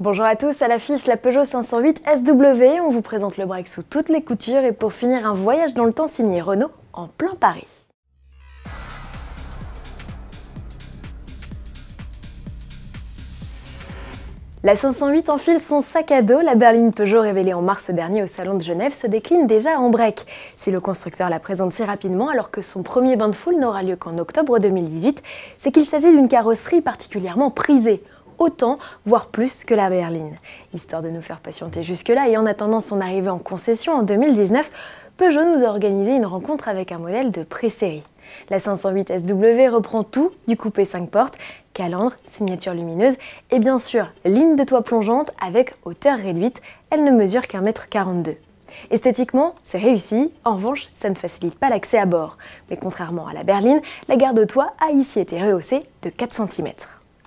Bonjour à tous, à l'affiche la Peugeot 508 SW, on vous présente le break sous toutes les coutures et pour finir un voyage dans le temps signé Renault en plein Paris. La 508 enfile son sac à dos, la berline Peugeot révélée en mars dernier au Salon de Genève se décline déjà en break. Si le constructeur la présente si rapidement alors que son premier bain de foule n'aura lieu qu'en octobre 2018, c'est qu'il s'agit d'une carrosserie particulièrement prisée. Autant, voire plus que la berline. Histoire de nous faire patienter jusque-là et en attendant son arrivée en concession en 2019, Peugeot nous a organisé une rencontre avec un modèle de pré-série. La 508 SW reprend tout du coupé 5 portes, calandre, signature lumineuse et bien sûr ligne de toit plongeante avec hauteur réduite, elle ne mesure qu'1,42 m. Esthétiquement, c'est réussi, en revanche, ça ne facilite pas l'accès à bord. Mais contrairement à la berline, la garde-toit a ici été rehaussée de 4 cm.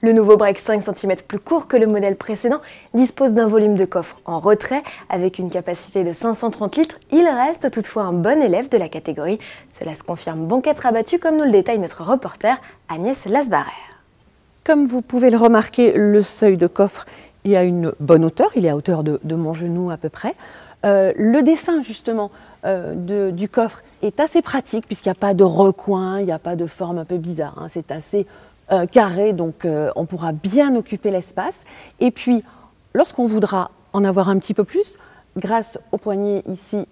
Le nouveau break 5 cm plus court que le modèle précédent dispose d'un volume de coffre en retrait avec une capacité de 530 litres. Il reste toutefois un bon élève de la catégorie. Cela se confirme banquette rabattue comme nous le détaille notre reporter Agnès Lasbarère. Comme vous pouvez le remarquer, le seuil de coffre est à une bonne hauteur, il est à hauteur de mon genou à peu près. Le dessin justement du coffre est assez pratique puisqu'il n'y a pas de recoin, il n'y a pas de forme un peu bizarre, hein. C'est assez carré, donc on pourra bien occuper l'espace. Et puis, lorsqu'on voudra en avoir un petit peu plus, grâce au poignet ici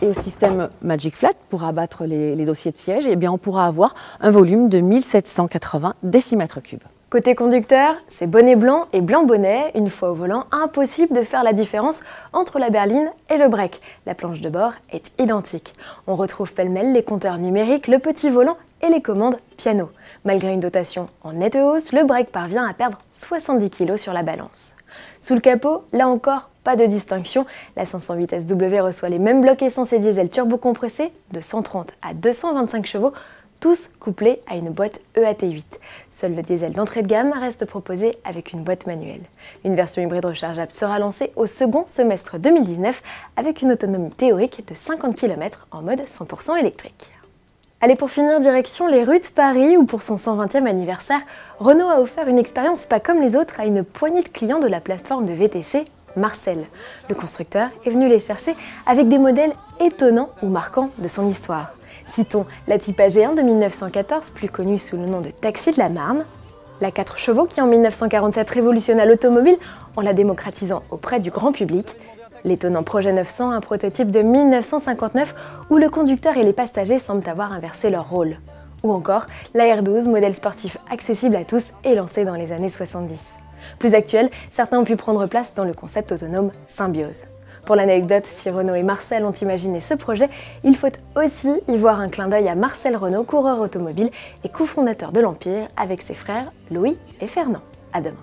et au système Magic Flat pour abattre les dossiers de siège, eh bien on pourra avoir un volume de 1780 décimètres cubes. Côté conducteur, c'est bonnet blanc et blanc bonnet. Une fois au volant, impossible de faire la différence entre la berline et le break. La planche de bord est identique. On retrouve pêle-mêle les compteurs numériques, le petit volant et les commandes piano. Malgré une dotation en nette hausse, le break parvient à perdre 70 kg sur la balance. Sous le capot, là encore, pas de distinction. La 508 SW reçoit les mêmes blocs essence et diesel turbocompressés de 130 à 225 chevaux, tous couplés à une boîte EAT8. Seul le diesel d'entrée de gamme reste proposé avec une boîte manuelle. Une version hybride rechargeable sera lancée au second semestre 2019 avec une autonomie théorique de 50 km en mode 100% électrique. Allez, pour finir, direction les rues de Paris où pour son 120e anniversaire, Renault a offert une expérience pas comme les autres à une poignée de clients de la plateforme de VTC Marcel. Le constructeur est venu les chercher avec des modèles étonnants ou marquants de son histoire. Citons la Type AG1 de 1914, plus connue sous le nom de Taxi de la Marne, la 4 chevaux qui en 1947 révolutionna l'automobile en la démocratisant auprès du grand public, l'étonnant Projet 900, un prototype de 1959 où le conducteur et les passagers semblent avoir inversé leur rôle, ou encore la R12, modèle sportif accessible à tous et lancé dans les années 70. Plus actuel, certains ont pu prendre place dans le concept autonome Symbiose. Pour l'anecdote, si Renault et Marcel ont imaginé ce projet, il faut aussi y voir un clin d'œil à Marcel Renault, coureur automobile et cofondateur de l'Empire, avec ses frères Louis et Fernand. À demain.